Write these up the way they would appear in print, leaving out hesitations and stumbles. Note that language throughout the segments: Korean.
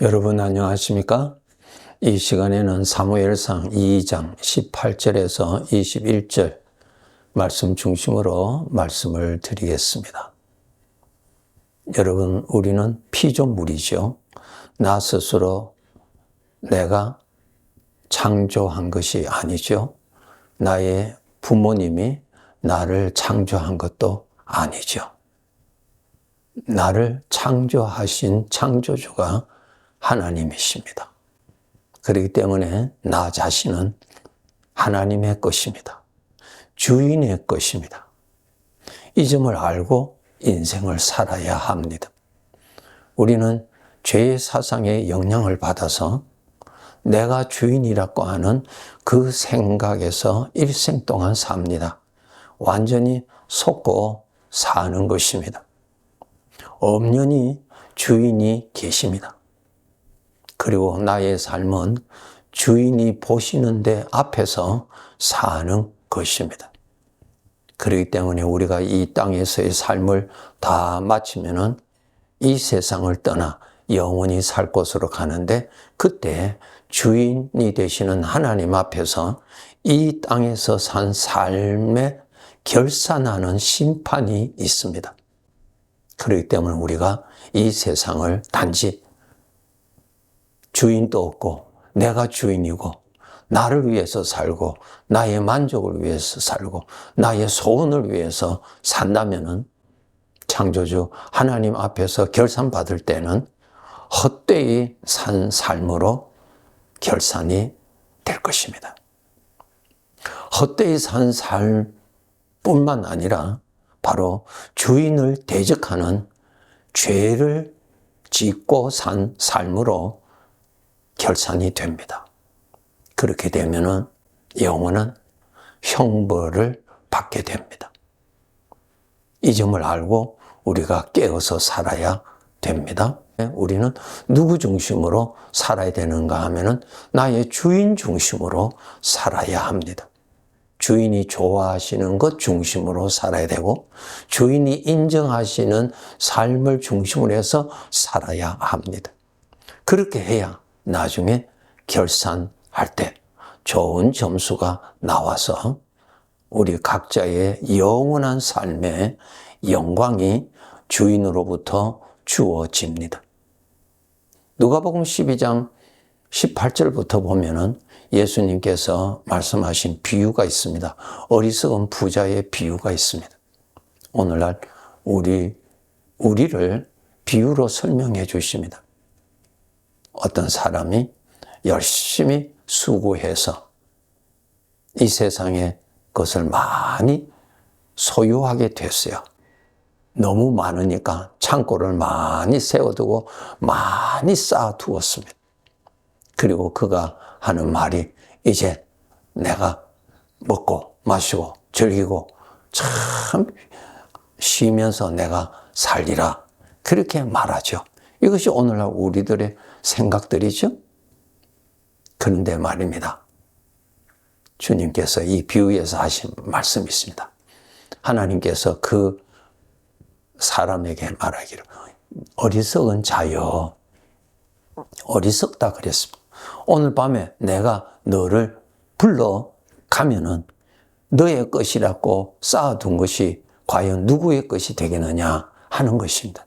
여러분 안녕하십니까? 이 시간에는 사무엘상 2장 18절에서 21절 말씀 중심으로 말씀을 드리겠습니다. 여러분, 우리는 피조물이죠. 나 스스로 내가 창조한 것이 아니죠. 나의 부모님이 나를 창조한 것도 아니죠. 나를 창조하신 창조주가 하나님이십니다. 그렇기 때문에 나 자신은 하나님의 것입니다. 주인의 것입니다. 이 점을 알고 인생을 살아야 합니다. 우리는 죄의 사상에 영향을 받아서 내가 주인이라고 하는 그 생각에서 일생 동안 삽니다. 완전히 속고 사는 것입니다. 엄연히 주인이 계십니다. 그리고 나의 삶은 주인이 보시는데 앞에서 사는 것입니다. 그렇기 때문에 우리가 이 땅에서의 삶을 다 마치면은 이 세상을 떠나 영원히 살 곳으로 가는데, 그때 주인이 되시는 하나님 앞에서 이 땅에서 산 삶에 결산하는 심판이 있습니다. 그렇기 때문에 우리가 이 세상을 단지 주인도 없고 내가 주인이고 나를 위해서 살고 나의 만족을 위해서 살고 나의 소원을 위해서 산다면은 창조주 하나님 앞에서 결산받을 때는 헛되이 산 삶으로 결산이 될 것입니다. 헛되이 산 삶뿐만 아니라 바로 주인을 대적하는 죄를 짓고 산 삶으로 결산이 됩니다. 그렇게 되면은 영원한 형벌을 받게 됩니다. 이 점을 알고 우리가 깨어서 살아야 됩니다. 우리는 누구 중심으로 살아야 되는가 하면은 나의 주인 중심으로 살아야 합니다. 주인이 좋아하시는 것 중심으로 살아야 되고 주인이 인정하시는 삶을 중심으로 해서 살아야 합니다. 그렇게 해야 나중에 결산할 때 좋은 점수가 나와서 우리 각자의 영원한 삶의 영광이 주인으로부터 주어집니다. 누가복음 12장 18절부터 보면은 예수님께서 말씀하신 비유가 있습니다. 어리석은 부자의 비유가 있습니다. 오늘날 우리를 비유로 설명해 주십니다. 어떤 사람이 열심히 수고해서 이 세상의 것을 많이 소유하게 됐어요. 너무 많으니까 창고를 많이 세워두고 많이 쌓아두었습니다. 그리고 그가 하는 말이 이제 내가 먹고 마시고 즐기고 참 쉬면서 내가 살리라, 그렇게 말하죠. 이것이 오늘날 우리들의 생각들이죠. 그런데 말입니다, 주님께서 이 비유에서 하신 말씀이 있습니다. 하나님께서 그 사람에게 말하기를 어리석은 자여, 어리석다 그랬습니다. 오늘 밤에 내가 너를 불러가면은 너의 것이라고 쌓아둔 것이 과연 누구의 것이 되겠느냐 하는 것입니다.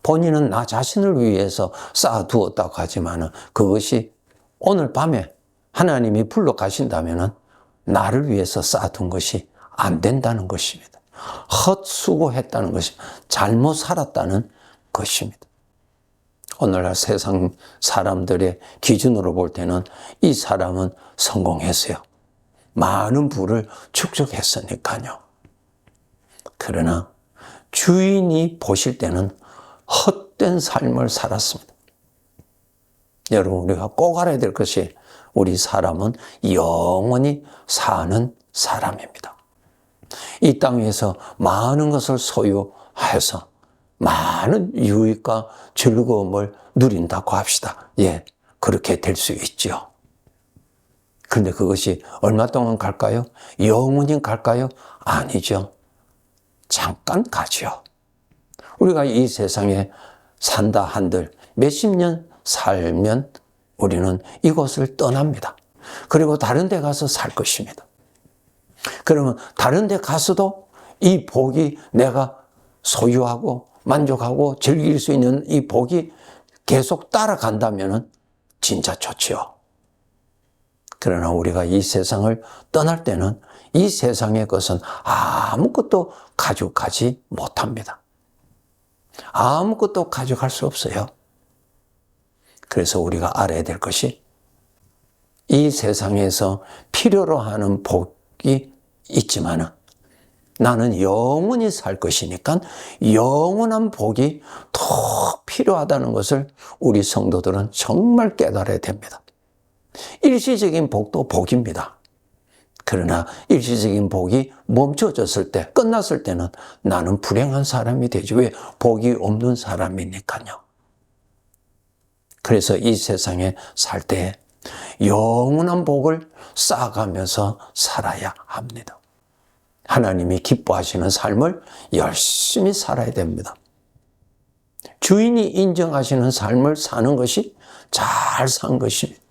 본인은 나 자신을 위해서 쌓아두었다고 하지만은 그것이 오늘 밤에 하나님이 불러가신다면은 나를 위해서 쌓아둔 것이 안 된다는 것입니다. 헛수고했다는 것입니다. 잘못 살았다는 것입니다. 오늘날 세상 사람들의 기준으로 볼 때는 이 사람은 성공했어요. 많은 부를 축적했으니까요. 그러나 주인이 보실 때는 헛된 삶을 살았습니다. 여러분, 우리가 꼭 알아야 될 것이 우리 사람은 영원히 사는 사람입니다. 이 땅에서 많은 것을 소유해서 많은 유익과 즐거움을 누린다고 합시다. 예, 그렇게 될 수 있죠. 그런데 그것이 얼마 동안 갈까요? 영원히 갈까요? 아니죠. 잠깐 가죠. 우리가 이 세상에 산다 한들 몇십 년 살면 우리는 이곳을 떠납니다. 그리고 다른 데 가서 살 것입니다. 그러면 다른 데 가서도 이 복이 내가 소유하고 만족하고 즐길 수 있는 이 복이 계속 따라간다면 진짜 좋지요. 그러나 우리가 이 세상을 떠날 때는 이 세상의 것은 아무것도 가져가지 못합니다. 아무것도 가져갈 수 없어요. 그래서 우리가 알아야 될 것이 이 세상에서 필요로 하는 복이 있지만은 나는 영원히 살 것이니까 영원한 복이 더 필요하다는 것을 우리 성도들은 정말 깨달아야 됩니다. 일시적인 복도 복입니다. 그러나 일시적인 복이 멈춰졌을 때, 끝났을 때는 나는 불행한 사람이 되지. 왜? 복이 없는 사람이니까요. 그래서 이 세상에 살 때 영원한 복을 쌓아가면서 살아야 합니다. 하나님이 기뻐하시는 삶을 열심히 살아야 됩니다. 주인이 인정하시는 삶을 사는 것이 잘 산 것입니다.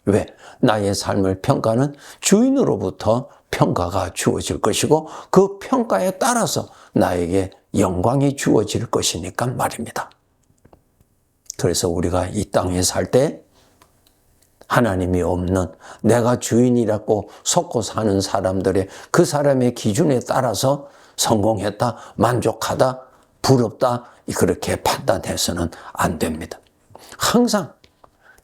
왜? 나의 삶을 평가는 주인으로부터 평가가 주어질 것이고 그 평가에 따라서 나에게 영광이 주어질 것이니까 말입니다. 그래서 우리가 이 땅에 살 때 하나님이 없는 내가 주인이라고 속고 사는 사람들의 그 사람의 기준에 따라서 성공했다, 만족하다, 부럽다 그렇게 판단해서는 안 됩니다. 항상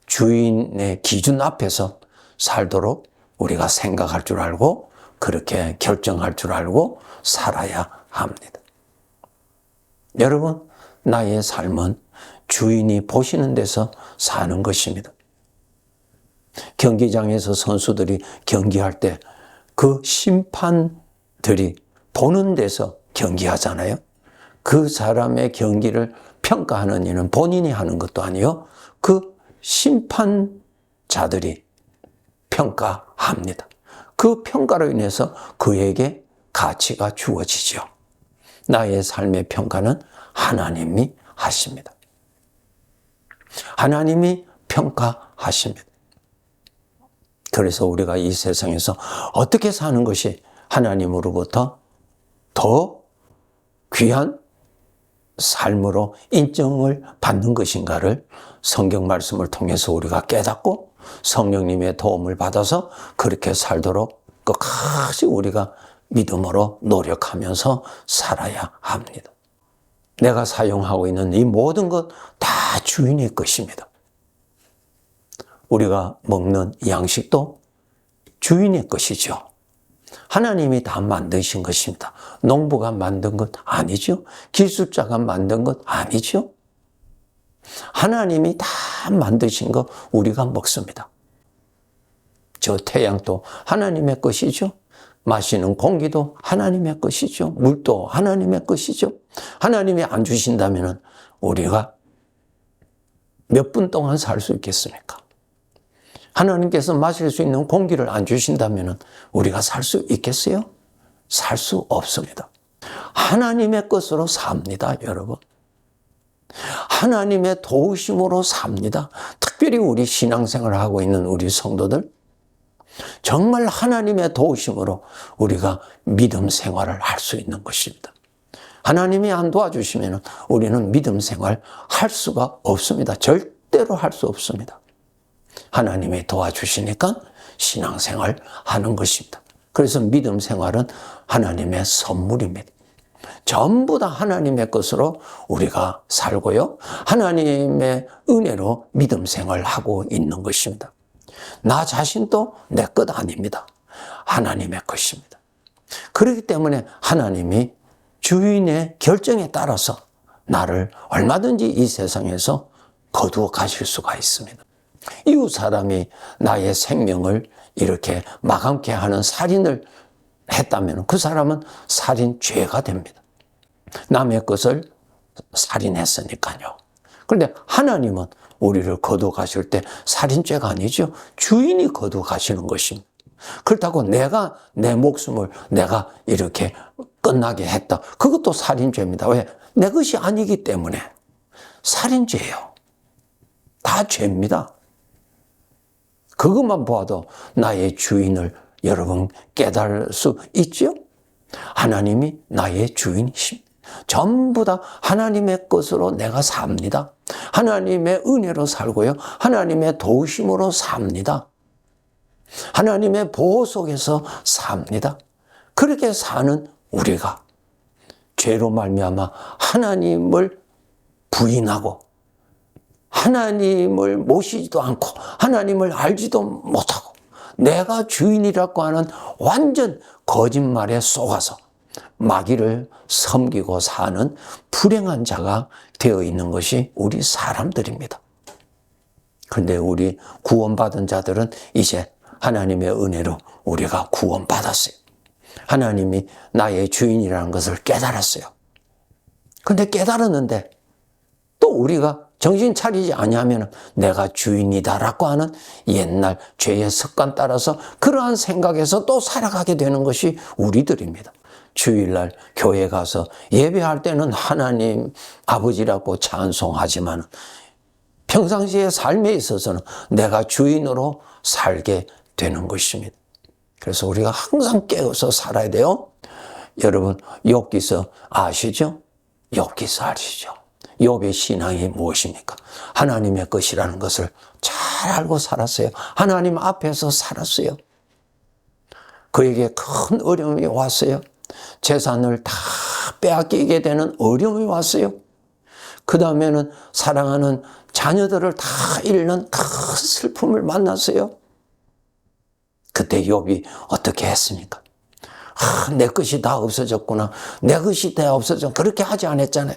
주인의 기준 앞에서 살도록 우리가 생각할 줄 알고 그렇게 결정할 줄 알고 살아야 합니다. 여러분, 나의 삶은 주인이 보시는 데서 사는 것입니다. 경기장에서 선수들이 경기할 때 그 심판들이 보는 데서 경기하잖아요. 그 사람의 경기를 평가하는 일은 본인이 하는 것도 아니요. 그 심판자들이 평가합니다. 그 평가로 인해서 그에게 가치가 주어지죠. 나의 삶의 평가는 하나님이 하십니다. 하나님이 평가하십니다. 그래서 우리가 이 세상에서 어떻게 사는 것이 하나님으로부터 더 귀한 삶으로 인정을 받는 것인가를 성경 말씀을 통해서 우리가 깨닫고 성령님의 도움을 받아서 그렇게 살도록 끝까지 우리가 믿음으로 노력하면서 살아야 합니다. 내가 사용하고 있는 이 모든 것 다 주인의 것입니다. 우리가 먹는 양식도 주인의 것이죠. 하나님이 다 만드신 것입니다. 농부가 만든 것 아니죠. 기술자가 만든 것 아니죠. 하나님이 다 만드신 거 우리가 먹습니다. 저 태양도 하나님의 것이죠. 마시는 공기도 하나님의 것이죠. 물도 하나님의 것이죠. 하나님이 안 주신다면 우리가 몇 분 동안 살 수 있겠습니까? 하나님께서 마실 수 있는 공기를 안 주신다면 우리가 살 수 있겠어요? 살 수 없습니다. 하나님의 것으로 삽니다, 여러분. 하나님의 도우심으로 삽니다. 특별히 우리 신앙생활을 하고 있는 우리 성도들, 정말 하나님의 도우심으로 우리가 믿음 생활을 할 수 있는 것입니다. 하나님이 안 도와주시면 우리는 믿음 생활 할 수가 없습니다. 절대로 할 수 없습니다. 하나님이 도와주시니까 신앙생활 하는 것입니다. 그래서 믿음 생활은 하나님의 선물입니다. 전부 다 하나님의 것으로 우리가 살고요. 하나님의 은혜로 믿음 생활하고 있는 것입니다. 나 자신도 내 것 아닙니다. 하나님의 것입니다. 그렇기 때문에 하나님이 주인의 결정에 따라서 나를 얼마든지 이 세상에서 거두어 가실 수가 있습니다. 이웃 사람이 나의 생명을 이렇게 마감케 하는 살인을 했다면 그 사람은 살인죄가 됩니다. 남의 것을 살인했으니까요. 그런데 하나님은 우리를 거두어 가실 때 살인죄가 아니죠. 주인이 거두어 가시는 것입니다. 그렇다고 내가 내 목숨을 내가 이렇게 끝나게 했다. 그것도 살인죄입니다. 왜? 내 것이 아니기 때문에 살인죄예요. 다 죄입니다. 그것만 봐도 나의 주인을 여러분 깨달을 수 있죠? 하나님이 나의 주인이십니다. 전부 다 하나님의 것으로 내가 삽니다. 하나님의 은혜로 살고요. 하나님의 도우심으로 삽니다. 하나님의 보호 속에서 삽니다. 그렇게 사는 우리가 죄로 말미암아 하나님을 부인하고 하나님을 모시지도 않고 하나님을 알지도 못하고 내가 주인이라고 하는 완전 거짓말에 속아서 마귀를 섬기고 사는 불행한 자가 되어 있는 것이 우리 사람들입니다. 그런데 우리 구원받은 자들은 이제 하나님의 은혜로 우리가 구원받았어요. 하나님이 나의 주인이라는 것을 깨달았어요. 그런데 깨달았는데 또 우리가 정신 차리지 아니하면 내가 주인이다라고 하는 옛날 죄의 습관 따라서 그러한 생각에서 또 살아가게 되는 것이 우리들입니다. 주일날 교회 가서 예배할 때는 하나님 아버지라고 찬송하지만 평상시의 삶에 있어서는 내가 주인으로 살게 되는 것입니다. 그래서 우리가 항상 깨어서 살아야 돼요. 여러분 욥기서 아시죠? 욥기서 아시죠? 욥의 신앙이 무엇입니까? 하나님의 것이라는 것을 잘 알고 살았어요. 하나님 앞에서 살았어요. 그에게 큰 어려움이 왔어요. 재산을 다 빼앗기게 되는 어려움이 왔어요. 그 다음에는 사랑하는 자녀들을 다 잃는 큰 슬픔을 만났어요. 그때 욥이 어떻게 했습니까? 내 것이 다 없어졌구나. 내 것이 다 없어졌구나. 그렇게 하지 않았잖아요.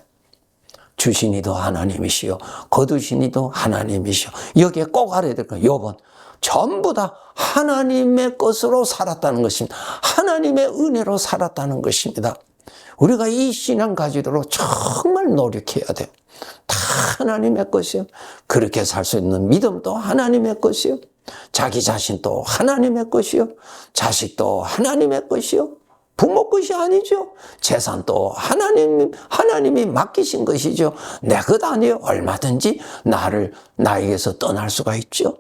주시니도 하나님이시요 거두시니도 하나님이시요. 여기에 꼭 알아야 될 거예요. 욥은 전부 다 하나님의 것으로 살았다는 것입니다. 하나님의 은혜로 살았다는 것입니다. 우리가 이 신앙 가지도록 정말 노력해야 돼요. 다 하나님의 것이요. 그렇게 살 수 있는 믿음도 하나님의 것이요. 자기 자신도 하나님의 것이요. 자식도 하나님의 것이요. 부모 것이 아니죠. 재산도 하나님이 맡기신 것이죠. 내 것 아니에요. 얼마든지 나에게서 떠날 수가 있죠.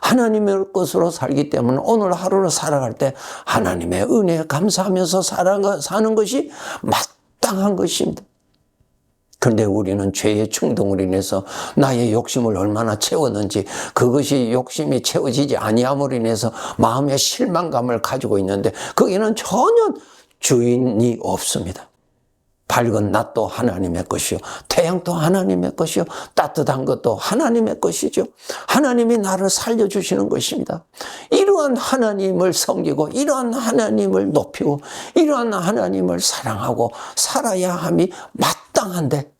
하나님의 것으로 살기 때문에 오늘 하루를 살아갈 때 하나님의 은혜에 감사하면서 사는 것이 마땅한 것입니다. 그런데 우리는 죄의 충동으로 인해서 나의 욕심을 얼마나 채웠는지 그것이 욕심이 채워지지 아니함으로 인해서 마음의 실망감을 가지고 있는데 거기는 전혀 주인이 없습니다. 밝은 낮도 하나님의 것이요. 태양도 하나님의 것이요. 따뜻한 것도 하나님의 것이죠. 하나님이 나를 살려주시는 것입니다. 이러한 하나님을 섬기고 이러한 하나님을 높이고 이러한 하나님을 사랑하고 살아야 함이 마땅한데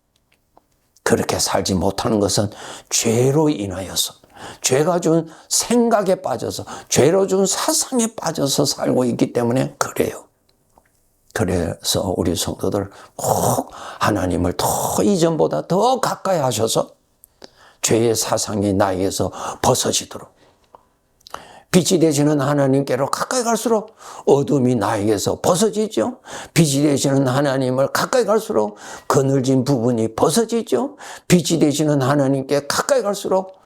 그렇게 살지 못하는 것은 죄로 인하여서 죄가 준 생각에 빠져서 죄로 준 사상에 빠져서 살고 있기 때문에 그래요. 그래서 우리 성도들 꼭 하나님을 더 이전보다 더 가까이 하셔서 죄의 사상이 나에게서 벗어지도록 빛이 되시는 하나님께로 가까이 갈수록 어둠이 나에게서 벗어지죠. 빛이 되시는 하나님을 가까이 갈수록 그늘진 부분이 벗어지죠. 빛이 되시는 하나님께 가까이 갈수록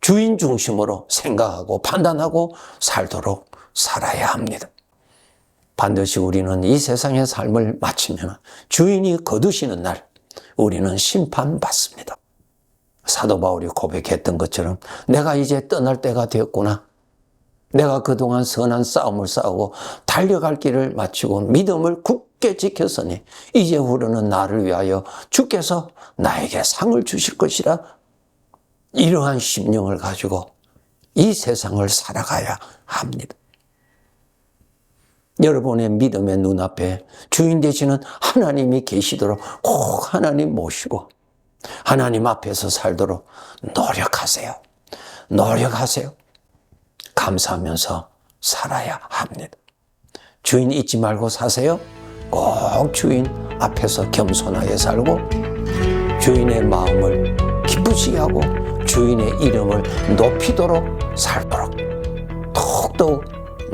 주인 중심으로 생각하고 판단하고 살도록 살아야 합니다. 반드시 우리는 이 세상의 삶을 마치면 주인이 거두시는 날 우리는 심판받습니다. 사도 바울이 고백했던 것처럼 내가 이제 떠날 때가 되었구나. 내가 그동안 선한 싸움을 싸우고 달려갈 길을 마치고 믿음을 굳게 지켰으니 이제 후로는 나를 위하여 주께서 나에게 상을 주실 것이라. 이러한 심령을 가지고 이 세상을 살아가야 합니다. 여러분의 믿음의 눈앞에 주인 되시는 하나님이 계시도록 꼭 하나님 모시고 하나님 앞에서 살도록 노력하세요. 노력하세요. 감사하면서 살아야 합니다. 주인 잊지 말고 사세요. 꼭 주인 앞에서 겸손하게 살고 주인의 마음을 기쁘시게 하고 주인의 이름을 높이도록 살도록 더욱더욱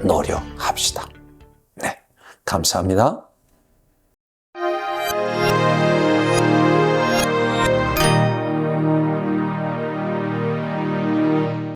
노력합시다. 네, 감사합니다.